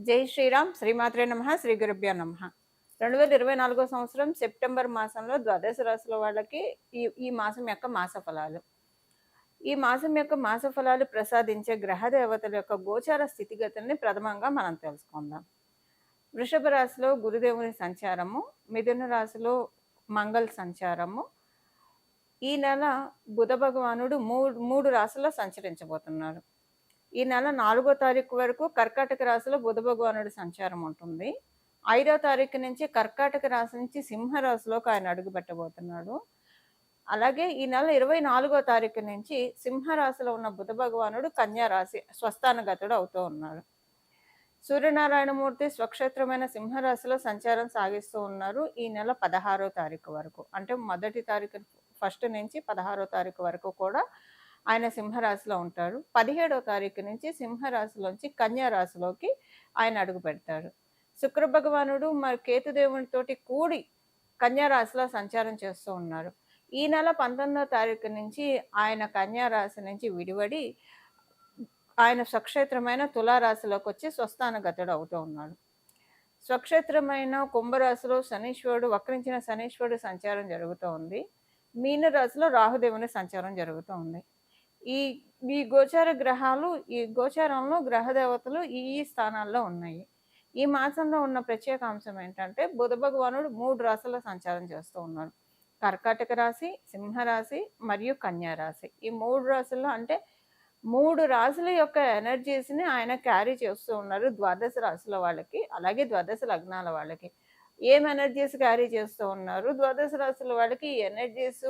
జై శ్రీరామ్ శ్రీమాత్రే నమః శ్రీ గురుభ్యో నమః 2024 సంవత్సరం సెప్టెంబర్ మాసంలో ద్వాదశ రాశుల వాళ్ళకి ఈ మాసం యొక్క మాస ఫలాలు. ఈ మాసం యొక్క మాస ఫలాలు ప్రసాదించే గ్రహ దేవతల యొక్క గోచార స్థితిగతుల్ని ప్రథమంగా మనం తెలుసుకుందాం. వృషభ రాశిలో గురుదేవుని సంచారము, మిథున రాశిలో మంగళ సంచారము. ఈ నెల బుధ భగవానుడు మూడు రాశుల్లో సంచరించబోతున్నారు. ఈ నెల 4వ తారీఖు వరకు కర్కాటక రాశిలో బుధ భగవానుడి సంచారం ఉంటుంది. 5వ తారీఖు నుంచి కర్కాటక రాశి నుంచి సింహ రాశిలోకి ఆయన అడుగు పెట్టబోతున్నాడు. అలాగే ఈ నెల 24వ తారీఖు నుంచి సింహ రాశిలో ఉన్న బుధ భగవానుడు కన్యా రాశి స్వస్థానగతుడు అవుతూ ఉన్నాడు. సూర్యనారాయణమూర్తి స్వక్షేత్రమైన సింహరాశిలో సంచారం సాగిస్తూ ఉన్నారు ఈ నెల 16వ తారీఖు వరకు. అంటే మొదటి తారీఖు ఫస్ట్ నుంచి 16వ తారీఖు వరకు కూడా ఆయన సింహరాశిలో ఉంటారు. 17వ తారీఖు నుంచి సింహరాశిలోంచి కన్యా రాశిలోకి ఆయన అడుగు పెడతారు. శుక్ర భగవానుడు మరి కేతుదేవునితోటి కూడి కన్యా రాశిలో సంచారం చేస్తూ ఉన్నారు. ఈ నెల 19వ తారీఖు నుంచి ఆయన కన్యా రాశి నుంచి విడివడి ఆయన స్వక్షేత్రమైన తులారాశిలోకి వచ్చి స్వస్థానగతుడు అవుతూ ఉన్నాడు. స్వక్షేత్రమైన కుంభరాశిలో శనీశ్వరుడు వక్రించిన శనీశ్వరుడు సంచారం జరుగుతూ ఉంది. మీనరాశిలో రాహుదేవుని సంచారం జరుగుతూ ఉంది. ఈ ఈ గోచార గ్రహాలు ఈ గోచారంలో గ్రహ దేవతలు ఈ స్థానాల్లో ఉన్నాయి. ఈ మాసంలో ఉన్న ప్రత్యేక అంశం ఏంటంటే బుధ భగవానుడు 3 రాశుల్లో సంచారం చేస్తూ ఉన్నాడు. కర్కాటక రాశి, సింహరాశి మరియు కన్యా రాశి. ఈ 3 రాశుల్లో అంటే 3 రాశుల యొక్క ఎనర్జీస్ని ఆయన క్యారీ చేస్తూ ఉన్నారు ద్వాదశ రాశుల వాళ్ళకి, అలాగే ద్వాదశ లగ్నాల వాళ్ళకి. ఏం ఎనర్జీస్ క్యారీ చేస్తూ ఉన్నారు? ద్వాదశ రాశుల వాళ్ళకి ఈ ఎనర్జీస్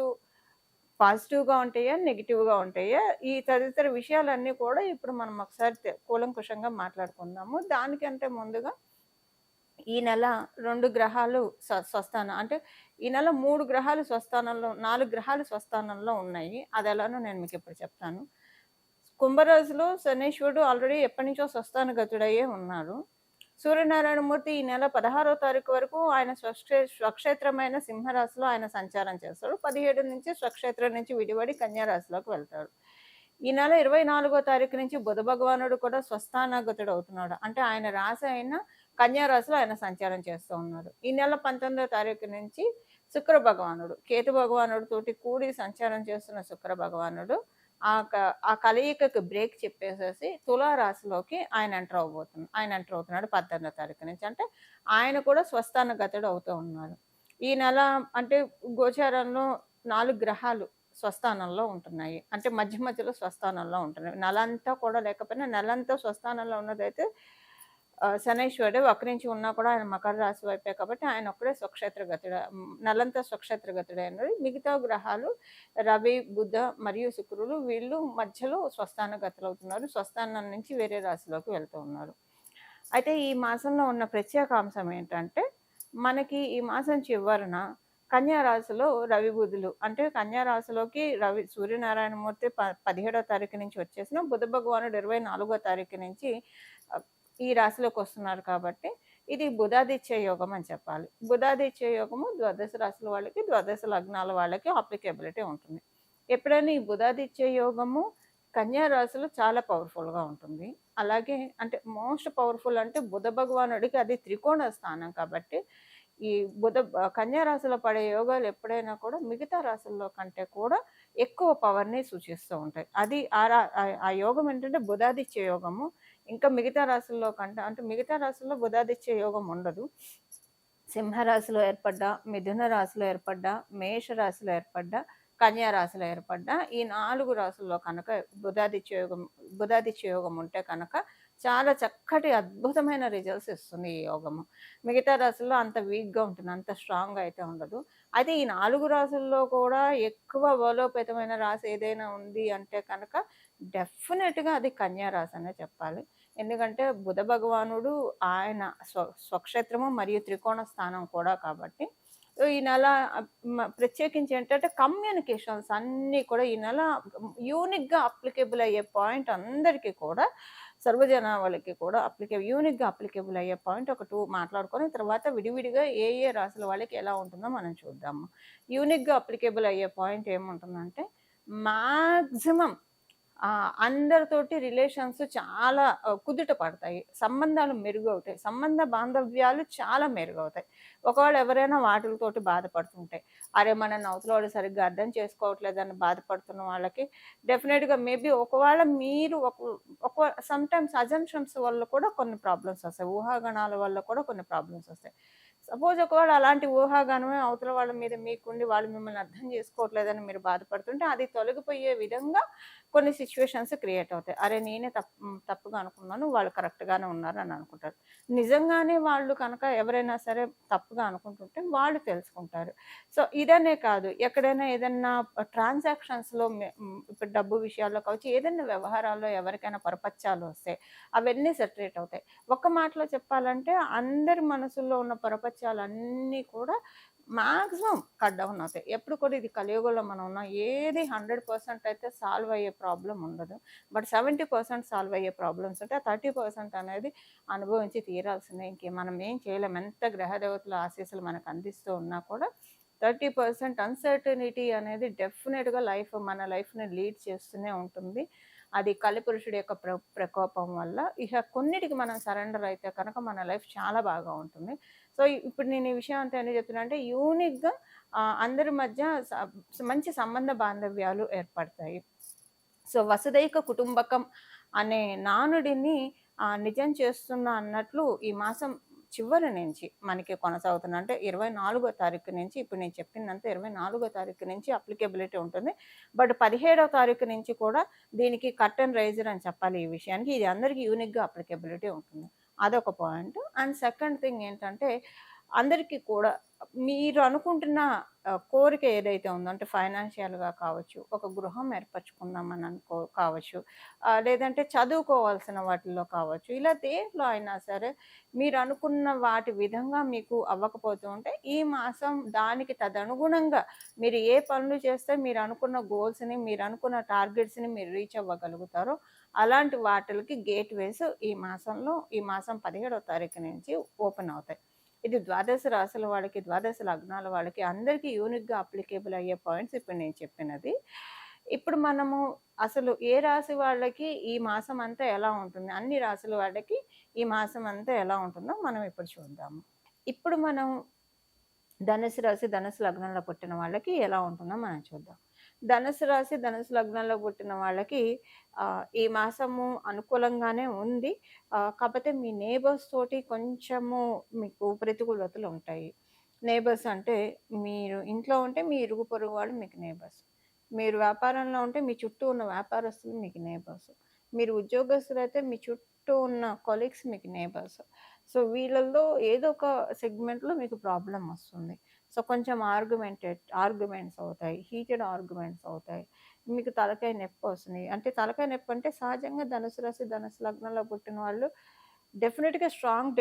పాజిటివ్గా ఉంటాయా, నెగిటివ్గా ఉంటాయా, ఈ తదితర విషయాలన్నీ కూడా ఇప్పుడు మనం ఒకసారి కూలంకుషంగా మాట్లాడుకుందాము. దానికంటే ముందుగా ఈ నెల 2 గ్రహాలు స్వస్థానం అంటే ఈ నెల 3 గ్రహాలు స్వస్థానంలో 4 గ్రహాలు స్వస్థానంలో ఉన్నాయి. అది ఎలానో నేను మీకు ఇప్పుడు చెప్తాను. కుంభరాశిలో శనీశ్వరుడు ఆల్రెడీ ఎప్పటి నుంచో స్వస్థానగతుడయ్యే ఉన్నారు. సూర్యనారాయణమూర్తి ఈ నెల 16వ తారీఖు వరకు ఆయన స్వక్షేత్రమైన సింహరాశిలో ఆయన సంచారం చేస్తాడు. 17 నుంచి స్వక్షేత్రం నుంచి విడివడి కన్యారాశిలోకి వెళ్తాడు. ఈ నెల 24వ తారీఖు నుంచి బుధ భగవానుడు కూడా స్వస్థానగతుడు అవుతున్నాడు. అంటే ఆయన రాశి అయిన కన్యారాశిలో ఆయన సంచారం చేస్తూ ఉన్నారు. ఈ నెల 19వ తారీఖు నుంచి శుక్ర భగవానుడు కేతు భగవానుడు తోటి కూడి సంచారం చేస్తున్న శుక్ర భగవానుడు ఆ కలయికకు బ్రేక్ చెప్పేసేసి తులారాశిలోకి ఆయన ఎంటర్ అవుతున్నాడు 18వ తారీఖు నుంచి. అంటే ఆయన కూడా స్వస్థానగతుడు అవుతూ ఉన్నారు. ఈ నెల అంటే గోచారంలో 4 గ్రహాలు స్వస్థానంలో ఉంటున్నాయి. అంటే మధ్య మధ్యలో స్వస్థానంలో ఉంటున్నాయి. నెలంతా కూడా లేకపోయినా నెలంతా స్వస్థానంలో ఉన్నదైతే శనైశ్వరుడు వక్రించి ఉన్నా కూడా ఆయన మకర రాశి వైపే కాబట్టి ఆయన ఒక్కడే నెలంతా స్వక్షేత్రగతుడే అన్నది. మిగతా గ్రహాలు రవి, బుధ మరియు శుక్రులు వీళ్ళు మధ్యలో స్వస్థానగతులు అవుతున్నారు. స్వస్థానం నుంచి వేరే రాశిలోకి వెళ్తూ ఉన్నారు. అయితే ఈ మాసంలో ఉన్న ప్రత్యేక అంశం ఏంటంటే మనకి ఈ మాసం చివరన కన్యా రాశిలో రవి బుధులు అంటే కన్యా రాశిలోకి సూర్యనారాయణమూర్తి 17వ తారీఖు నుంచి వచ్చేసిన బుధ భగవానుడు 24వ తారీఖు నుంచి ఈ రాశిలోకి వస్తున్నారు కాబట్టి ఇది బుధాదిత్య యోగం అని చెప్పాలి. బుధాదిత్య యోగము ద్వాదశ రాశుల వాళ్ళకి, ద్వాదశ లగ్నాల వాళ్ళకి అప్లికేబిలిటీ ఉంటుంది. ఎప్పుడైనా ఈ బుధాదిత్య యోగము కన్యా రాశిలో చాలా పవర్ఫుల్గా ఉంటుంది. అలాగే అంటే మోస్ట్ పవర్ఫుల్ అంటే బుధ భగవానుడికి అది త్రికోణ స్థానం కాబట్టి ఈ కన్యా రాశిలో పడే యోగాలు ఎప్పుడైనా కూడా మిగతా రాశుల్లో కంటే కూడా ఎక్కువ పవర్ని సూచిస్తూ ఉంటాయి. అది ఆ యోగం ఏంటంటే బుధాదిత్య యోగము. ఇంకా మిగతా రాశుల్లో కంటే అంటే మిగతా రాశుల్లో బుధాదిత్య యోగం ఉండదు. సింహరాశిలో ఏర్పడ్డా, మిథున రాశిలో ఏర్పడ్డా, మేష రాశిలో ఏర్పడ్డా, కన్యా రాశిలో ఏర్పడ్డా ఈ 4 రాశుల్లో కనుక బుధాదిత్య యోగం ఉంటే కనుక చాలా చక్కటి అద్భుతమైన రిజల్ట్స్ ఇస్తుంది ఈ యోగము. మిగతా రాశుల్లో అంత వీక్గా ఉంటుంది, అంత స్ట్రాంగ్గా అయితే ఉండదు. అయితే ఈ 4 రాశుల్లో కూడా ఎక్కువ బలోపేతమైన రాశి ఏదైనా ఉంది అంటే కనుక డెఫినెట్గా అది కన్యా రాశి అనే చెప్పాలి. ఎందుకంటే బుధ భగవానుడు ఆయన స్వక్షేత్రము మరియు త్రికోణ స్థానం కూడా కాబట్టి ఈ నెల ప్రత్యేకించి ఏంటంటే కమ్యూనికేషన్స్ అన్నీ కూడా ఈ నెల యూనిక్గా అప్లికేబుల్ అయ్యే పాయింట్ అందరికీ కూడా సర్వజనావళికి కూడా యూనిక్గా అప్లికేబుల్ అయ్యే పాయింట్ ఒక 2 మాట్లాడుకొని తర్వాత విడివిడిగా ఏ రాశుల వాళ్ళకి ఎలా ఉంటుందో మనం చూద్దాము. యూనిక్గా అప్లికేబుల్ అయ్యే పాయింట్ ఏముంటుందంటే మ్యాక్సిమం అందరితోటి రిలేషన్స్ చాలా కుదుట పడతాయి. సంబంధాలు మెరుగవుతాయి. సంబంధ బాంధవ్యాలు చాలా మెరుగవుతాయి. ఒకవేళ ఎవరైనా వాటిలతోటి బాధపడుతుంటే, అరే! మనల్ని అవతలోడు సరిగ్గా అర్థం చేసుకోవట్లేదని బాధపడుతున్న వాళ్ళకి డెఫినిట్‌గా మేబీ ఒకవేళ మీరు సమ్‌టైమ్స్ అజంప్షన్స్ వల్ల కూడా కొన్ని ప్రాబ్లమ్స్ వస్తాయి. ఊహాగానాల వల్ల కూడా కొన్ని ప్రాబ్లమ్స్ వస్తాయి. సపోజ్ ఒకవేళ అలాంటి ఊహాగానమే అవతల వాళ్ళ మీద మీకుండి వాళ్ళు మిమ్మల్ని అర్థం చేసుకోవట్లేదని మీరు బాధపడుతుంటే, అది తొలగిపోయే విధంగా కొన్ని సిట్యుయేషన్స్ క్రియేట్ అవుతాయి. అరే! నేనే తప్పుగా అనుకున్నాను. వాళ్ళు కరెక్ట్‌గానే ఉన్నారని అనుకుంటారు. నిజంగానే వాళ్ళు కనుక ఎవరైనా సరే తప్పుగా అనుకుంటుంటే వాళ్ళు తెలుసుకుంటారు. సో, ఇదనే కాదు ఎక్కడైనా ఏదన్నా ట్రాన్సాక్షన్స్‌లో ఇప్పుడు డబ్బు విషయాల్లో కావచ్చు, ఏదైనా వ్యవహారాల్లో ఎవరికైనా పొరపచ్చాలు వస్తే అవన్నీ సెటరేట్ అవుతాయి. ఒక్క మాటలో చెప్పాలంటే అందరి మనసుల్లో ఉన్న పొరపచ్చాలన్నీ కూడా మాక్సిమం కట్ డౌన్ అవుతాయి. ఎప్పుడు కూడా ఇది కలియుగంలో మనం ఉన్నాం. ఏది 100% అయితే సాల్వ్ అయ్యే ప్రాబ్లమ్ ఉండదు. బట్ 70% సాల్వ్ అయ్యే ప్రాబ్లమ్స్ ఉంటాయి. ఆ 30% అనేది అనుభవించి తీరాల్సిందే. మనం ఏం చేయలేం. ఎంత గ్రహదేవతల ఆశీస్సులు మనకు అందిస్తూ ఉన్నా కూడా 30% అన్‌సర్టెనిటీ అనేది డెఫినిట్‌గా మన లైఫ్‌ని లీడ్ చేస్తూనే ఉంటుంది. అది కలిపురుషుడి యొక్క ప్రకోపం వల్ల. ఇక కొన్నిటికి మనం సరెండర్ అయితే కనుక మన లైఫ్ చాలా బాగా ఉంటుంది. సో, ఇప్పుడు నేను ఈ విషయం అంతా ఎందుకు చెప్తున్నా అంటే యూనిక్‌గా అందరి మధ్య మంచి సంబంధ బాంధవ్యాలు ఏర్పడతాయి. సో, వసుదైక కుటుంబకం అనే నానుడిని నిజం చేస్తున్నా అన్నట్లు ఈ మాసం చివరి నుంచి మనకి కొనసాగుతుంది. అంటే 24వ తారీఖు నుంచి ఇప్పుడు నేను చెప్పిందంతా 24వ తారీఖు నుంచి అప్లికేబిలిటీ ఉంటుంది. బట్ 17వ తారీఖు నుంచి కూడా దీనికి కర్టెన్ రైజర్ అని చెప్పాలి ఈ విషయానికి. ఇది అందరికీ యూనిక్‌గా అప్లికేబిలిటీ ఉంటుంది. అదొక పాయింట్. అండ్ సెకండ్ థింగ్ ఏంటంటే అందరికీ కూడా మీరు అనుకుంటున్న కోరిక ఏదైతే ఉందో అంటే ఫైనాన్షియల్‌గా కావచ్చు, ఒక గృహం ఏర్పరచుకుందామని కావచ్చు, లేదంటే చదువుకోవాల్సిన వాటిల్లో కావచ్చు, ఇలా దేంట్లో అయినా సరే మీరు అనుకున్న వాటి విధంగా మీకు అవ్వకపోతూ ఉంటే, ఈ మాసం దానికి తదనుగుణంగా మీరు ఏ పనులు చేస్తే మీరు అనుకున్న గోల్స్‌ని, మీరు అనుకున్న టార్గెట్స్‌ని మీరు రీచ్ అవ్వగలుగుతారో, అలాంటి వాటిలకి గేట్‌వేస్ ఈ మాసం 17వ తారీఖు నుంచి ఓపెన్ అవుతాయి. ఇది ద్వాదశ రాశుల వాళ్ళకి, ద్వాదశ లగ్నాల వాళ్ళకి అందరికీ యూనిక్‌గా అప్లికేబుల్ అయ్యే పాయింట్స్ ఇప్పుడు నేను చెప్పినది. ఇప్పుడు మనము అసలు ఏ రాశి వాళ్ళకి ఈ మాసం అంతా ఎలా ఉంటుంది? అన్ని రాశుల వాళ్ళకి ఈ మాసం అంతా ఎలా ఉంటుందో మనం ఇప్పుడు చూద్దాము. ఇప్పుడు మనం ధనుసు రాశి, ధనుసు లగ్నంలో పుట్టిన వాళ్ళకి ఎలా ఉంటుందో మనం చూద్దాం. ధనుసు రాశి, ధనుసు లగ్నంలో పుట్టిన వాళ్ళకి ఈ మాసము అనుకూలంగానే ఉంది. కాపోతే మీ నేబర్స్ తోటి కొంచెము మీకు ప్రతికూలతలు ఉంటాయి. నేబర్స్ అంటే మీరు ఇంట్లో ఉంటే మీ ఇరుగు పొరుగు వాళ్ళు మీకు నేబర్స్. మీరు వ్యాపారంలో ఉంటే మీ చుట్టూ ఉన్న వ్యాపారస్తులు మీకు నేబర్స్. మీరు ఉద్యోగస్తులైతే మీ చుట్టూ ఉన్న కొలీగ్స్ మీకు నేబర్స్. సో, వీళ్ళల్లో ఏదో ఒక సెగ్మెంట్‌లో మీకు ప్రాబ్లమ్ వస్తుంది. సో, కొంచెం ఆర్గ్యుమెంట్స్ అవుతాయి. హీటెడ్ ఆర్గ్యుమెంట్స్ అవుతాయి. మీకు తలకాయ నొప్పొస్తుంది. అంటే తలకాయ నొప్పంటే సహజంగా ధనుసు రాశి, ధనుసు లగ్నంలో పుట్టిన వాళ్ళు డెఫినిట్‌గా స్ట్రాంగ్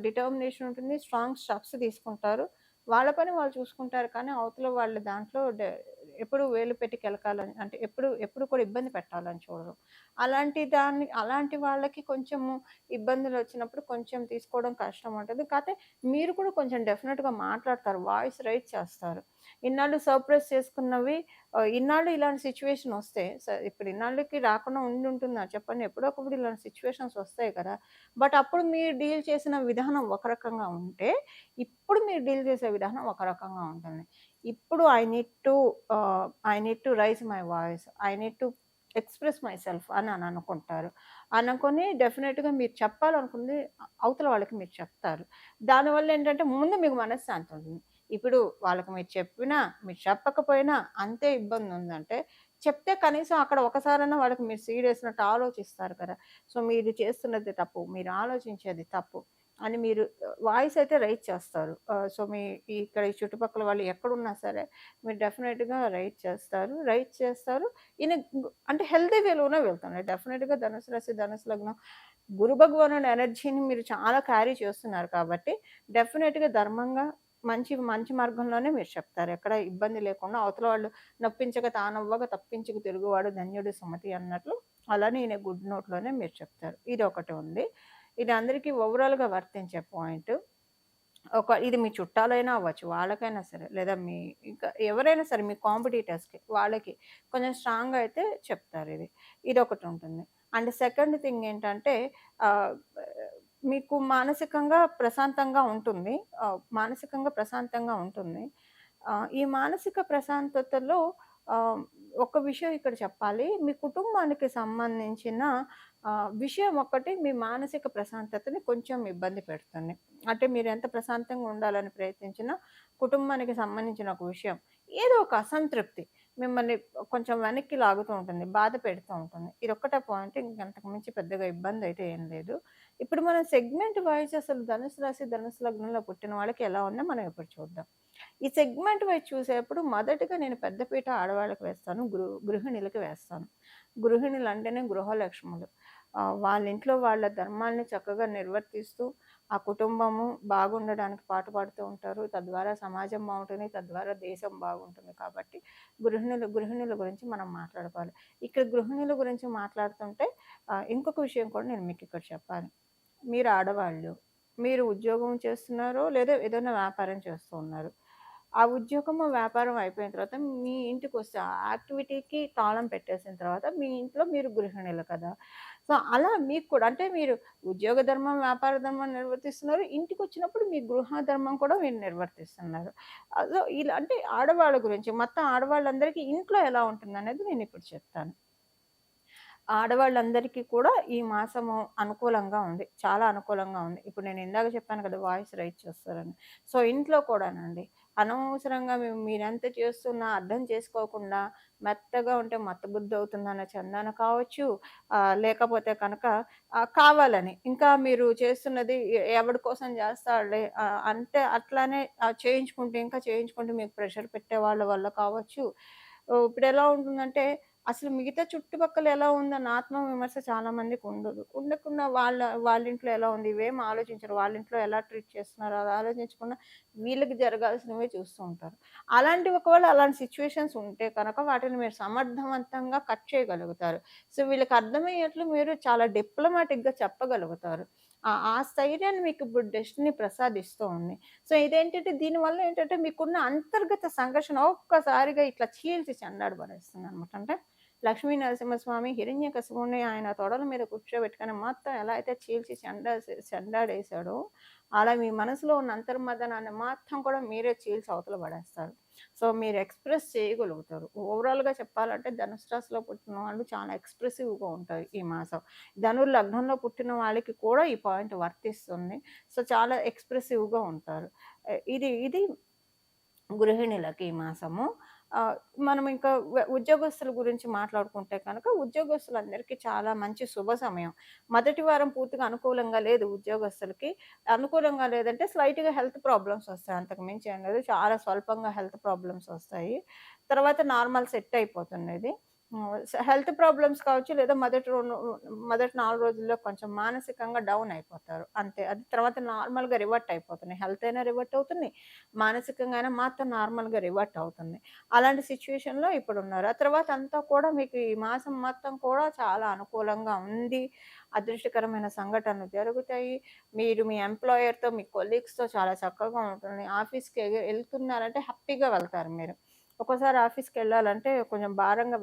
డిటర్మినేషన్ ఉంటుంది. స్ట్రాంగ్ స్టెప్స్ తీసుకుంటారు. వాళ్ళ పని వాళ్ళు చూసుకుంటారు. కానీ అవతల వాళ్ళ దాంట్లో ఎప్పుడు వేలు పెట్టి కెలకాలని అంటే ఎప్పుడు కూడా ఇబ్బంది పెట్టాలని చూడరు. అలాంటి వాళ్ళకి కొంచెము ఇబ్బందులొచ్చినప్పుడు కొంచెం తీసుకోవడం కష్టం ఉంటది. కాతే మీరు కూడా కొంచెం డెఫినిట్‌గా మాట్లాడతారు. వాయిస్ రైజ్ చేస్తారు. ఇన్నాళ్ళు సప్రెస్ చేసుకున్నవి ఇన్నాళ్ళు ఇలాంటి సిట్యుయేషన్ వస్తే ఇప్పుడు ఇన్నాళ్ళకి రాకుండా ఉండుంటుందా చెప్పండి? ఎప్పుడో ఒకప్పుడు ఇలాంటి సిట్యుయేషన్స్ వస్తాయి కదా! బట్ అప్పుడు మీరు డీల్ చేసిన విధానం ఒక రకంగా ఉంటే, ఇప్పుడు మీరు డీల్ చేసే విధానం ఒక రకంగా ఉంటుంది. ఇప్పుడు I need to rise my voice. I need to express myself అని అనుకుంటారు. అనుకోని డెఫినిట్‌గా మీరు చెప్పాలనుకుంది అవతల వాళ్ళకి మీరు చెప్తారు. దానివల్ల ఏంటంటే ముందు మీకు మనశ్శాంతి ఉంటుంది. ఇప్పుడు వాళ్ళకి మీరు చెప్పినా, మీరు చెప్పకపోయినా అంతే ఇబ్బందుందంటే, చెప్తే కనీసం అక్కడ ఒకసారన్నా వాళ్ళకి మీరు సీడేసినట్టు ఆలోచిస్తారు కదా! సో, మీరు చేస్తున్నది తప్పు. మీరు ఆలోచించేది తప్పు అని మీరు వాయిస్ అయితే రైజ్ చేస్తారు. సో, ఇక్కడ ఈ చుట్టుపక్కల వాళ్ళు ఎక్కడున్నా సరే మీరు డెఫినిట్‌గా రైజ్ చేస్తారు. అంటే హెల్తీ వేలోనే వెళ్తున్నారు. డెఫినిట్‌గా ధనుసు రాశి, ధనుసు లగ్నం గురు భగవానుడి ఎనర్జీని మీరు చాలా క్యారీ చేస్తున్నారు కాబట్టి డెఫినిట్‌గా ధర్మంగా మంచి మంచి మార్గంలోనే మీరు చెప్తారు. ఎక్కడ ఇబ్బంది లేకుండా అవతల వాళ్ళు నొప్పించక తానవ్వగా తప్పించుకు తిరుగువాడు ధన్యుడు సుమతి అన్నట్లు అలానే ఈయన గుడ్ నోట్‌లోనే మీరు చెప్తారు. ఇదొకటి ఉంది. ఇది అందరికీ ఓవరాల్‌గా వర్తించే పాయింట్. ఇది మీ చుట్టాలైనా అవ్వచ్చు, వాళ్ళకైనా సరే, లేదా మీ ఇంకా ఎవరైనా సరే మీ కాంపిటీటర్స్‌కి వాళ్ళకి కొంచెం స్ట్రాంగ్‌గా అయితే చెప్తారు ఇది. ఇదొకటుంటుంది. అండ్ సెకండ్ థింగ్ ఏంటంటే ఆహ్, మీకు మానసికంగా ప్రశాంతంగా ఉంటుంది. మానసికంగా ప్రశాంతంగా ఉంటుంది. ఈ మానసిక ప్రశాంతతలో ఆహ్, ఒక విషయం ఇక్కడ చెప్పాలి. మీ కుటుంబానికి సంబంధించిన విషయం ఒక్కటి మీ మానసిక ప్రశాంతతని కొంచెం ఇబ్బంది పెడుతుంది. అంటే మీరెంత ప్రశాంతంగా ఉండాలని ప్రయత్నించినా, కుటుంబానికి సంబంధించిన ఒక విషయం, ఏదో ఒక అసంతృప్తి మిమ్మల్ని కొంచెం వెనక్కి లాగుతూ ఉంటుంది. బాధ పెడుతూ ఉంటుంది. ఇదొక్కటే పాయింట్. ఇంకంతకు మించి పెద్దగా ఇబ్బందయితే ఏం లేదు. ఇప్పుడు మనం సెగ్మెంట్ వైస్ అసలు ధనుసు రాశి, ధనుసు లగ్నంలో పుట్టిన వాళ్ళకి ఎలా ఉందో మనం ఇప్పుడు చూద్దాం. ఈ సెగ్మెంట్ వైస్ చూసేప్పుడు మొదటగా నేను పెద్దపీట ఆడవాళ్ళకి వేస్తాను. గృహిణులకి వేస్తాను. గృహిణులంటేనే గృహలక్ష్ములు. వాళ్ళ ఇంట్లో వాళ్ళ ధర్మాల్ని చక్కగా నిర్వర్తిస్తూ, ఆ కుటుంబము బాగుండడానికి పాటుపడుతూ ఉంటారు. తద్వారా సమాజం బావుంటుంది. తద్వారా దేశం బాగుంటుంది. కాబట్టి గృహిణుల గురించి మనం మాట్లాడుకోవాలి. ఇక్కడ గృహిణుల గురించి మాట్లాడుతుంటే ఇంకొక విషయం కూడా నేను మీకిక్కడ చెప్పాలి. మీరు ఆడవాళ్ళు. మీరు ఉద్యోగం చేస్తున్నారో, లేదా ఏదైనా వ్యాపారం చేస్తూ ఉన్నారు. ఆ ఉద్యోగము, వ్యాపారం అయిపోయిన తర్వాత మీ ఇంటికొస్తే ఆ యాక్టివిటీకి తాళం పెట్టేసిన తర్వాత మీ ఇంట్లో మీరు గృహిణులు కదా! సో, అలా మీకు కూడా అంటే మీరు ఉద్యోగ ధర్మం, వ్యాపార ధర్మం నిర్వర్తిస్తున్నారు. ఇంటికొచ్చినప్పుడు మీ గృహ ధర్మం కూడా మీరు నిర్వర్తిస్తున్నారు. సో, ఇలా అంటే ఆడవాళ్ళ గురించి మొత్తం ఆడవాళ్ళందరికీ ఇంట్లో ఎలా ఉంటుందనేది నేనిప్పుడు చెప్తాను. ఆడవాళ్ళందరికీ కూడా ఈ మాసము అనుకూలంగా ఉంది. చాలా అనుకూలంగా ఉంది. ఇప్పుడు నేను ఇందాక చెప్పాను కదా! వాయిస్ రైజ్ చేస్తారని. సో, ఇంట్లో కూడానండి. అనవసరంగా మీరెంత చేస్తున్నా అర్థం చేసుకోకుండా మెత్తగా ఉంటే మత్తబుద్ధి అవుతుందన్న చందాన కావచ్చు, లేకపోతే కనుక కావాలని ఇంకా మీరు చేస్తున్నది ఎవడి కోసం చేస్తాడులే అంటే అట్లానే చేయించుకుంటూ, ఇంకా చేయించుకుంటూ మీకు ప్రెషర్ పెట్టే వాళ్ళ వల్ల కావచ్చు. ఇప్పుడెలా ఉంటుందంటే అసలు మిగతా చుట్టుపక్కల ఎలా ఉందన్న ఆత్మ విమర్శ చాలా మందికి ఉండదు. ఉండకుండా వాళ్ళింట్లో ఎలా ఉంది ఇవేం ఆలోచించరు. వాళ్ళింట్లో ఎలా ట్రీట్ చేస్తున్నారు అది ఆలోచించకుండా వీళ్ళకి జరగాల్సినవే చూస్తూ ఉంటారు. ఒకవేళ అలాంటి సిట్యుయేషన్స్ ఉంటే కనుక వాటిని మీరు సమర్థవంతంగా కట్ చేయగలుగుతారు. సో, వీళ్ళకి అర్థమయ్యేట్లు మీరు చాలా డిప్లొమాటిక్‌గా చెప్పగలుగుతారు. ఆ స్థైర్యాన్ని మీకు ఇప్పుడు డెస్టినీ ప్రసాదిస్తూ ఉంది. సో, ఇదేంటంటే దీనివల్ల ఏంటంటే మీకున్న అంతర్గత సంఘర్షణ ఒక్కసారిగా ఇట్లా చీల్చి చెండాడి పడేస్తుందనమాట. అంటే లక్ష్మీ నరసింహస్వామి హిరణ్యకశిపుడిని ఆయన తొడల మీద కూర్చోబెట్టుకొని మొత్తం ఎలా అయితే చీల్చి చెండాడేశాడో, అలా మీ మనసులో ఉన్న అంతర్మథనాన్ని మొత్తం కూడా మీరే చీల్చి అవతల పడేస్తారు. సో, మీరు ఎక్స్‌ప్రెస్ చేయగలుగుతారు. ఓవరాల్‌గా చెప్పాలంటే ధనుసు రాశిలో పుట్టిన వాళ్ళు చాలా ఎక్స్‌ప్రెసివ్‌గా ఉంటారు ఈ మాసం. లగ్నంలో పుట్టిన వాళ్ళకి కూడా ఈ పాయింట్ వర్తిస్తుంది. సో, చాలా ఎక్స్‌ప్రెసివ్‌గా ఉంటారు. ఇది ఇది గృహిణులకి ఈ మాసము. ఆహ్, మనం ఇంకా ఉద్యోగస్తుల గురించి మాట్లాడుకుంటే కనుక, ఉద్యోగస్తులందరికీ చాలా మంచి శుభ సమయం. మొదటి వారం పూర్తిగా అనుకూలంగా లేదు ఉద్యోగస్తులకి. అనుకూలంగా లేదంటే స్లైట్‌గా హెల్త్ ప్రాబ్లమ్స్ వస్తాయి. అంతకు మించి ఏం లేదు. చాలా స్వల్పంగా హెల్త్ ప్రాబ్లమ్స్ వస్తాయి. తర్వాత నార్మల్ సెట్ అయిపోతుందిది. హెల్త్ ప్రాబ్లమ్స్ కావచ్చు, లేదా మొదటి 4 రోజుల్లో కొంచెం మానసికంగా డౌన్ అయిపోతారు. అంతే. అది తర్వాత నార్మల్‌గా రివర్ట్ అయిపోతున్నాయి. హెల్త్ అయినా రివర్ట్ అవుతుంది. మానసికంగా అయినా మాత్రం నార్మల్‌గా రివర్ట్ అవుతుంది. అలాంటి సిట్యుయేషన్‌లో ఇప్పుడున్నారు. ఆ తర్వాత అంతా కూడా మీకు ఈ మాసం మొత్తం కూడా చాలా అనుకూలంగా ఉంది. అదృష్టకరమైన సంఘటనలు జరుగుతాయి. మీరు మీ ఎంప్లాయర్‌తో, మీ కొలీగ్స్‌తో చాలా చక్కగా ఉంటుంది. ఆఫీస్‌కి ఎళ్తున్నారంటే హ్యాపీగా వెళ్తారు మీరు. ఒక్కోసారి ఆఫీస్‌కెళ్ళాలంటే కొంచెం భారంగా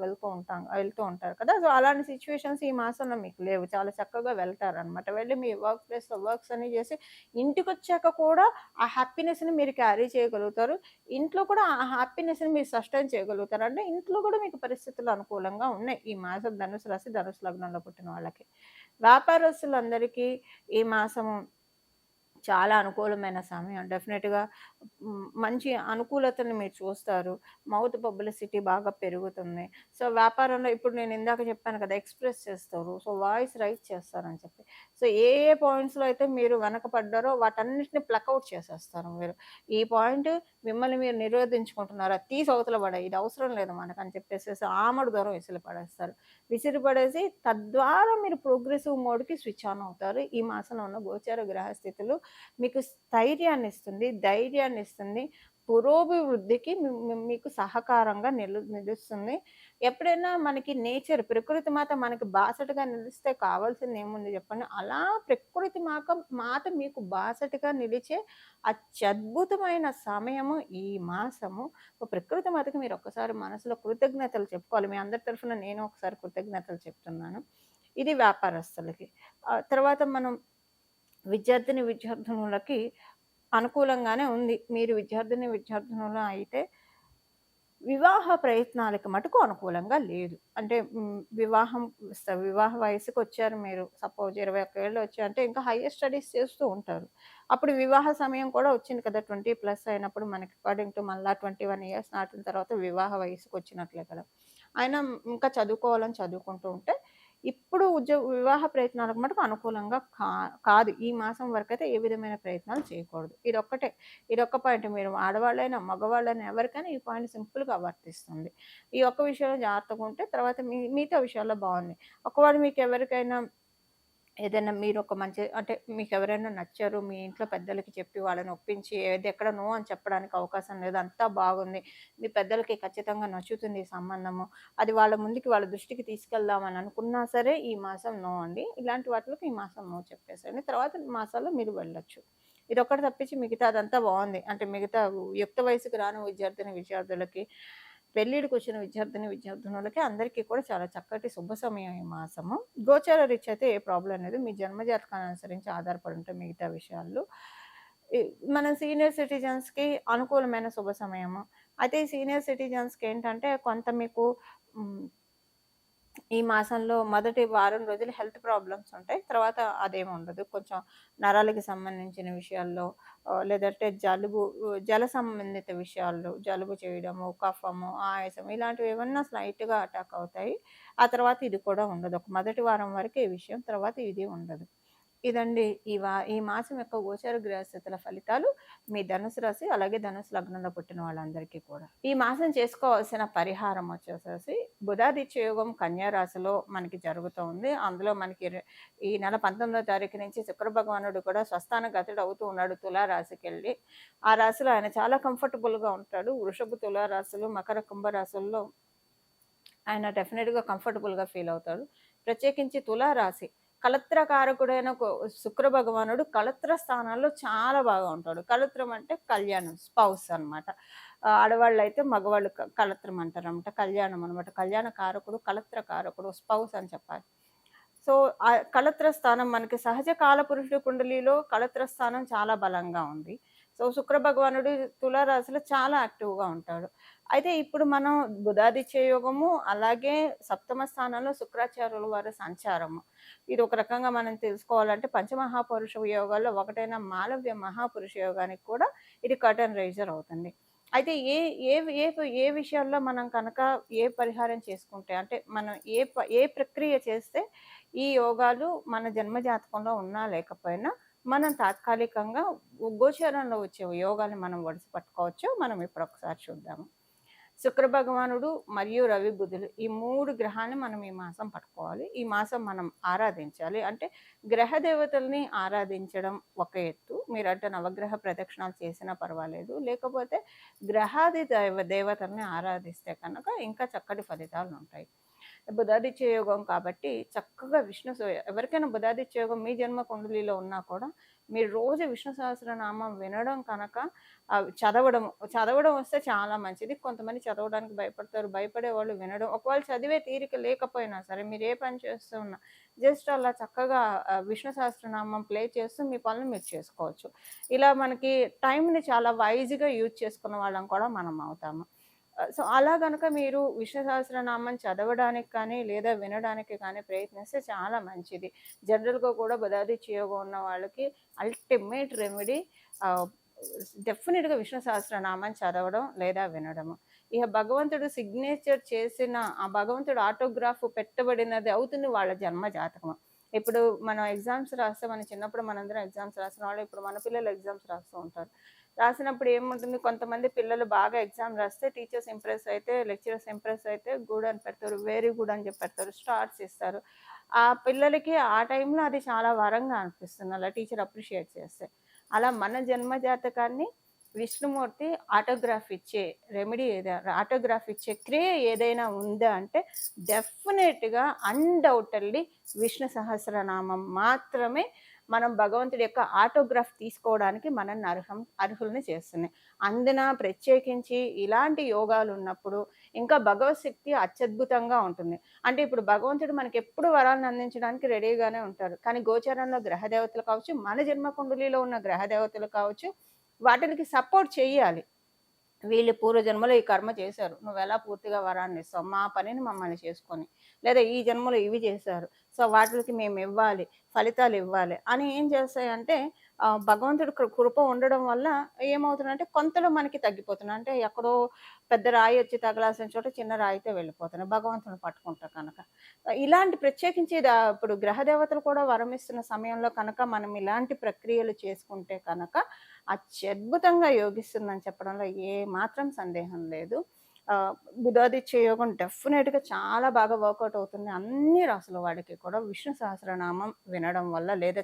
వెళ్తూ ఉంటారు కదా! సో, అలాంటి సిట్యుయేషన్స్ ఈ మాసంలో మీకు లేవు. చాలా చక్కగా వెళ్తారనమాట. వెళ్ళి మీ వర్క్ ప్లేస్‌లో వర్క్స్ అన్నీ చేసి ఇంటికొచ్చాక కూడా ఆ హ్యాపీనెస్‌ని మీరు క్యారీ చేయగలుగుతారు. ఇంట్లో కూడా ఆ హ్యాపీనెస్‌ని మీరు సస్టైన్ చేయగలుగుతారు. అంటే ఇంట్లో కూడా మీకు పరిస్థితులు అనుకూలంగా ఉన్నాయి. ఈ మాసం ధనుసు రాశి, ధనుసు లగ్నంలో పుట్టిన వాళ్ళకి. వ్యాపారస్తులందరికీ ఈ మాసము చాలా అనుకూలమైన సమయం. డెఫినిట్‌గా మంచి అనుకూలతను మీరు చూస్తారు. మౌత్ పబ్లిసిటీ బాగా పెరుగుతుంది. సో, వ్యాపారంలో ఇప్పుడు నేను ఇందాక చెప్పాను కదా! ఎక్స్‌ప్రెస్ చేస్తారు. సో, వాయిస్ రైజ్ చేస్తారని చెప్పి. సో, ఏ పాయింట్స్‌లో అయితే మీరు వెనకపడ్డారో వాటన్నిటిని ప్లకౌట్ చేసేస్తారు మీరు. ఈ పాయింట్ మిమ్మల్ని మీరు నిరోధించుకుంటున్నారు. అది తీసి అవతల పడేయి. ఇది అవసరం లేదు మనకని చెప్పేసేసి ఆమడు దూరం విసిరి పడేస్తారు. విసిరి పడేసి తద్వారా మీరు ప్రోగ్రెసివ్ మోడ్‌కి స్విచ్ ఆన్ అవుతారు. ఈ మాసంలో ఉన్న గోచార గ్రహ స్థితులు మీకు స్థైర్యాన్నిస్తుంది, ధైర్యాన్నిస్తుంది. పురోభివృద్ధికి మీకు సహకారంగా నిలుస్తుంది. ఎప్పుడైనా మనకి నేచర్ ప్రకృతి మాత మనకి బాసటగా నిలిస్తే కావాల్సింది ఏముంది చెప్పండి? అలా ప్రకృతి మాత మీకు బాసటగా నిలిచే అత్యద్భుతమైన సమయము ఈ మాసము. ప్రకృతి మాతకి మీరు ఒక్కసారి మనసులో కృతజ్ఞతలు చెప్పుకోవాలి. మీ అందరి తరఫున నేను ఒకసారి కృతజ్ఞతలు చెప్తున్నాను. ఇది వ్యాపారస్తులకి. తర్వాత మనం విద్యార్థినులకి అనుకూలంగానే ఉంది. మీరు విద్యార్థినులు అయితే వివాహ ప్రయత్నాలకు మటుకు అనుకూలంగా లేదు. అంటే వివాహ వయసుకొచ్చారు మీరు. సపోజ్ 21 ఏళ్ళు వచ్చాయంటే ఇంకా హైయర్ స్టడీస్ చేస్తూ ఉంటారు. అప్పుడు వివాహ సమయం కూడా వచ్చింది కదా! 20+ అయినప్పుడు మనకి అకార్డింగ్ టు మళ్ళా 21 ఇయర్స్ దాటిన తర్వాత వివాహ వయసుకొచ్చినట్లే కదా! అయినా ఇంకా చదువుకోవాలని చదువుకుంటూ ఉంటే ఇప్పుడు వివాహ ప్రయత్నాలకు మటుకు అనుకూలంగా కాదు. ఈ మాసం వరకైతే ఏ విధమైన ప్రయత్నాలు చేయకూడదు. ఇదొక్క పాయింట్. మీరు ఆడవాళ్ళైనా, మగవాళ్ళైనా ఎవరికైనా ఈ పాయింట్ సింపుల్‌గా వర్తిస్తుంది. ఈ ఒక్క విషయంలో జాగ్రత్తగా ఉంటే తర్వాత మిగతా విషయాల్లో బావుంది. ఒకవేళ మీకెవరికైనా ఏదైనా మీరొక మంచి అంటే మీకెవరైనా నచ్చారు, మీ ఇంట్లో పెద్దలకి చెప్పి వాళ్ళని ఒప్పించి ఎక్కడ నో అని చెప్పడానికి అవకాశం లేదు. అంతా బాగుంది. మీ పెద్దలకి ఖచ్చితంగా నచ్చుతుంది ఈ సంబంధము. అది వాళ్ళ ముందుకి వాళ్ళ దృష్టికి తీసుకెళ్దామని అనుకున్నా సరే ఈ మాసం నో అండి. ఇలాంటి వాటిలకి ఈ మాసం నో చెప్పేసేయండి. తర్వాత మాసాల్లో మీరు వెళ్ళొచ్చు. ఇదొక్కటి తప్పించి మిగతాదంతా బావుంది. అంటే మిగతా యుక్త వయసుకి రాని విద్యార్థులకి పెళ్ళిడికొచ్చిన విద్యార్థినులకి అందరికీ కూడా చాలా చక్కటి శుభ సమయం ఈ మాసము. గోచార రీత్యా అయితే ఏ ప్రాబ్లమ్ లేదు. మీ జన్మ జాతకాన్ని అనుసరించి ఆధారపడి ఉంటాయి మిగతా విషయాలు. ఈ మన సీనియర్ సిటిజన్స్‌కి అనుకూలమైన శుభ సమయము. అయితే ఈ సీనియర్ సిటిజన్స్‌కి ఏంటంటే కొంత మీకు హ్మ్. ఈ మాసంలో మొదటి వారం రోజులు హెల్త్ ప్రాబ్లమ్స్ ఉంటాయి. తర్వాత అదేముండదు. కొంచెం నరాలకి సంబంధించిన విషయాల్లో లేదంటే జల సంబంధిత విషయాల్లో జలుబు చేయడము, కఫము, ఆయాసం ఇలాంటివి ఏమన్నా స్లైట్‌గా అటాక్ అవుతాయి. ఆ తర్వాత ఇది కూడా ఉండదు. ఒక మొదటి వారం వరకే ఈ విషయం. తర్వాత ఇది ఉండదు. ఇదండి ఈ మాసం యొక్క గోచర గ్రహస్థితుల ఫలితాలు మీ ధనుసు రాశి, అలాగే ధనుసు లగ్నంలో పుట్టిన వాళ్ళందరికీ కూడా. ఈ మాసం చేసుకోవాల్సిన పరిహారం వచ్చేసేసి బుధాదిత్య యోగం కన్యా రాశిలో మనకి జరుగుతోంది. అందులో మనకి ఈ నెల 19వ తారీఖు నుంచి శుక్ర భగవానుడు కూడా స్వస్థానగతుడు అవుతూ ఉన్నాడు తులా రాశికెళ్ళి. ఆ రాశిలో ఆయన చాలా కంఫర్టబుల్‌గా ఉంటాడు. వృషభ, తులా రాశులు, మకర, కుంభ రాశుల్లో ఆయన డెఫినెట్‌గా కంఫర్టబుల్‌గా ఫీల్ అవుతాడు. ప్రత్యేకించి తులా రాశి కళత్రకారకుడైన శుక్ర భగవానుడు కళత్ర స్థానాల్లో చాలా బాగా ఉంటాడు. కళత్రం అంటే కళ్యాణం, స్పౌస్ అనమాట. ఆడవాళ్ళైతే మగవాళ్ళు కళత్రం అంటారనమాట. కళ్యాణం అనమాట. కళ్యాణ కారకుడు, కళత్ర కారకుడు, స్పౌస్ అని చెప్పాలి. సో, కళత్ర స్థానం మనకి సహజ కాలపురుషుడి కుండలిలో కళత్ర స్థానం చాలా బలంగా ఉంది. సో, శుక్ర భగవానుడు తులారాశిలో చాలా యాక్టివ్‌గా ఉంటాడు. అయితే ఇప్పుడు మనం బుధాదిత్య యోగము, అలాగే సప్తమ స్థానంలో శుక్రాచార్యుల వారి సంచారము. ఇది ఒక రకంగా మనం తెలుసుకోవాలంటే పంచమహాపురుష యోగాల్లో ఒకటైన మాలవ్య మహాపురుష యోగానికి కూడా ఇది కర్టెన్ రైజర్ అవుతుంది. అయితే ఏ ఏ ఏ ఏ విషయాల్లో మనం కనుక ఏ పరిహారం చేసుకుంటే అంటే మనం ఏ ప్రక్రియ చేస్తే ఈ యోగాలు మన జన్మ జాతకంలో ఉన్నా లేకపోయినా మనం తాత్కాలికంగా గోచరంలో వచ్చే యోగాన్ని మనం ఒడిసి పట్టుకోవచ్చు. మనం ఇప్పుడు ఒకసారి చూద్దాము. శుక్ర భగవానుడు మరియు రవి బుధులు ఈ 3 గ్రహాన్ని మనం ఈ మాసం పట్టుకోవాలి. ఈ మాసం మనం ఆరాధించాలి. అంటే గ్రహ దేవతల్ని ఆరాధించడం ఒక ఎత్తు. మీరంటే నవగ్రహ ప్రదక్షిణాలు చేసినా పర్వాలేదు. లేకపోతే గ్రహాది దేవతల్ని ఆరాధిస్తే కనుక ఇంకా చక్కటి ఫలితాలుంటాయి. బుధాదిత్య యోగం కాబట్టి చక్కగా ఎవరికైనా బుధాదిత్య యోగం మీ జన్మ కుండలిలో ఉన్నా కూడా మీరు రోజు విష్ణు సహస్రనామం వినడం కనుక చదవడం వస్తే చాలా మంచిది. కొంతమంది చదవడానికి భయపడతారు. భయపడే వాళ్ళు వినడం. ఒకవేళ చదివే తీరిక లేకపోయినా సరే మీరు ఏ పని చేస్తూ ఉన్నా జస్ట్ అలా చక్కగా విష్ణు సహస్రనామం ప్లే చేస్తూ మీ పనులు మీరు చేసుకోవచ్చు. ఇలా మనకి టైంని చాలా వైజ్‌గా యూజ్ చేసుకున్న వాళ్ళం కూడా మనం అవుతాము. సో, అలా గనక మీరు విష్ణు సహస్రనామం చదవడానికి కానీ, లేదా వినడానికి కానీ ప్రయత్నిస్తే చాలా మంచిది. జనరల్‌గా కూడా బుధాదిత్య యోగం ఉన్న వాళ్ళకి అల్టిమేట్ రెమెడీ డెఫినిట్‌గా విష్ణు సహస్రనామం చదవడం లేదా వినడము. ఇక భగవంతుడు సిగ్నేచర్ చేసిన ఆ భగవంతుడు ఆటోగ్రాఫ్ పెట్టబడినది అవుతుంది వాళ్ళ జన్మ జాతకం. ఇప్పుడు మనం ఎగ్జామ్స్ రాస్తే మన చిన్నప్పుడు మనందరం ఎగ్జామ్స్ రాసిన వాళ్ళు ఇప్పుడు మన పిల్లలు ఎగ్జామ్స్ రాస్తూ ఉంటారు. రాసినప్పుడు ఏముంటుంది కొంతమంది పిల్లలు బాగా ఎగ్జామ్ రాస్తే టీచర్స్ ఇంప్రెస్ అయితే, లెక్చరర్స్ ఇంప్రెస్ అయితే గుడ్ అని పెడతారు. వెరీ గుడ్ అని చెప్పి పెడతారు. స్టార్స్ ఇస్తారు. ఆ పిల్లలకి ఆ టైంలో అది చాలా వరంగా అనిపిస్తుంది. అలా టీచర్ అప్రిషియేట్ చేస్తే. అలా మన జన్మ జాతకాన్ని విష్ణుమూర్తి ఆటోగ్రాఫ్ ఇచ్చే రెమెడీ ఆటోగ్రాఫ్ ఇచ్చే క్రియ ఏదైనా ఉందా అంటే డెఫినెట్‌గా అన్‌డౌటెడ్‌లీ విష్ణు సహస్రనామం మాత్రమే మనం భగవంతుడి యొక్క ఆటోగ్రాఫ్ తీసుకోవడానికి మనల్ని అర్హుల్ని చేస్తుంది. అందున ప్రత్యేకించి ఇలాంటి యోగాలున్నప్పుడు ఇంకా భగవత్ శక్తి అత్యద్భుతంగా ఉంటుంది. అంటే ఇప్పుడు భగవంతుడు మనకెప్పుడు వరాలను అందించడానికి రెడీగానే ఉంటారు. కానీ గోచారంలో గ్రహ దేవతలు కావచ్చు, మన జన్మ కుండలిలో ఉన్న గ్రహ దేవతలు కావచ్చు, వాటిలికి సపోర్ట్ చెయ్యాలి. వీళ్ళు పూర్వజన్మలో ఈ కర్మ చేశారు. నువ్వెలా పూర్తిగా వరాన్నిస్తావు? మా పనిని మమ్మల్ని చేసుకొని. లేదా ఈ జన్మలో ఇవి చేశారు. సో, వాటిలికి మేమివ్వాలి, ఫలితాలివ్వాలి అని ఏం చేస్తాయంటే భగవంతుడి కృప ఉండడం వల్ల ఏమవుతుందంటే కొంతలో మనకి తగ్గిపోతున్నాయి. అంటే ఎక్కడో పెద్ద రాయి వచ్చి తగలాల్సిన చోట చిన్న రాయితో వెళ్ళిపోతున్నాయి. భగవంతుడిని పట్టుకుంటే కనక. ఇలాంటి ప్రత్యేకించి ఇప్పుడు గ్రహ దేవతలు కూడా వరమిస్తున్న సమయంలో కనుక మనం ఇలాంటి ప్రక్రియలు చేసుకుంటే కనుక అత్యద్భుతంగా యోగిస్తుందని చెప్పడంలో ఏమాత్రం సందేహం లేదు. బుధాదిత్య యోగం డెఫినెట్‌గా చాలా బాగా వర్కౌట్ అవుతుంది. అన్ని రాసుల వాడికి కూడా విష్ణు సహస్రనామం వినడం వల్ల లేదా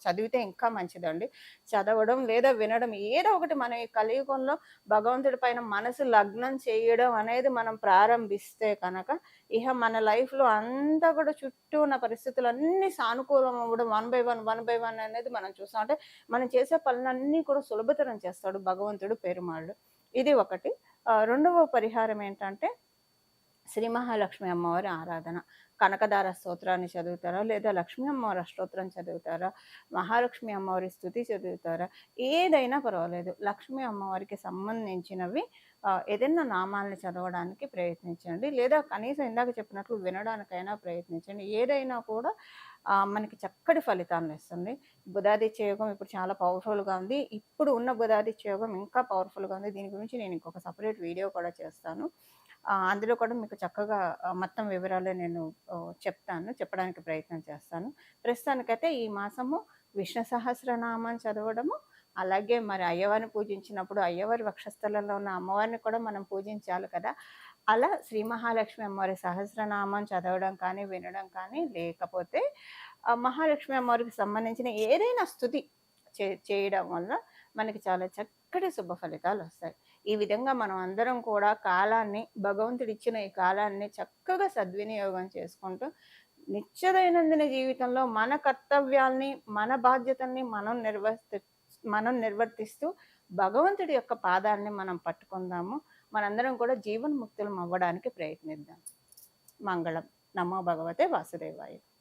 చదివితే ఇంకా మంచిదండి. చదవడం లేదా వినడం ఏదో ఒకటి మన ఈ కలియుగంలో భగవంతుడి పైన మనసు లగ్నం చేయడం అనేది మనం ప్రారంభిస్తే కనుక ఇహ మన లైఫ్‌లో అంతా కూడా చుట్టూ ఉన్న పరిస్థితులన్నీ సానుకూలం అవ్వడం వన్ బై వన్ అనేది మనం చూస్తాం. అంటే మనం చేసే పనులన్నీ కూడా సులభతరం చేస్తాడు భగవంతుడు పెరుమాళ్ళు. ఇది ఒకటి. రెండవ పరిహారం ఏంటంటే శ్రీ మహాలక్ష్మి అమ్మవారి ఆరాధన. కనకదార స్తోత్రాన్ని చదువుతారా? లేదా లక్ష్మీ అమ్మవారి అష్టోత్తరం చదువుతారా? మహాలక్ష్మి అమ్మవారి స్తుతి చదువుతారా? ఏదైనా పర్వాలేదు. లక్ష్మీ అమ్మవారికి సంబంధించినవి ఏదైనా నామాల్ని చదవడానికి ప్రయత్నించండి. లేదా కనీసం ఇందాక చెప్పినట్లు వినడానికైనా ప్రయత్నించండి. ఏదైనా కూడా మనకి చక్కటి ఫలితాన్నిస్తుంది. బుధాదిత్య యోగం ఇప్పుడు చాలా పవర్‌ఫుల్‌గా ఉంది. ఇప్పుడు ఉన్న బుధాదిత్య యోగం ఇంకా పవర్‌ఫుల్‌గా ఉంది. దీని గురించి నేను ఇంకొక సెపరేట్ వీడియో కూడా చేస్తాను. అందులో కూడా మీకు చక్కగా మొత్తం వివరాలు నేను చెప్పడానికి ప్రయత్నం చేస్తాను. ప్రస్తుతానికైతే ఈ మాసము విష్ణు సహస్రనామం చదవడము, అలాగే మరి అయ్యవారిని పూజించినప్పుడు అయ్యవారి వక్షస్థలంలో ఉన్న అమ్మవారిని కూడా మనం పూజించాలి కదా! అలా శ్రీ మహాలక్ష్మి అమ్మవారి సహస్రనామం చదవడం కానీ, వినడం కానీ, లేకపోతే మహాలక్ష్మి అమ్మవారికి సంబంధించిన ఏదైనా స్తుతి చేయడం వల్ల మనకి చాలా చక్కటి శుభ ఫలితాలొస్తాయి. ఈ విధంగా మనం అందరం కూడా భగవంతుడిచ్చిన ఈ కాలాన్ని చక్కగా సద్వినియోగం చేసుకుంటూ, నిత్య దైనందిన జీవితంలో మన కర్తవ్యాల్ని, మన బాధ్యతల్ని మనం నిర్వర్తిస్తూ భగవంతుడి యొక్క పాదాల్ని మనం పట్టుకుందాము. మనందరం కూడా జీవన్ముక్తులం అవ్వడానికి ప్రయత్నిద్దాం. మంగళం. నమో భగవతే వాసుదేవాయ.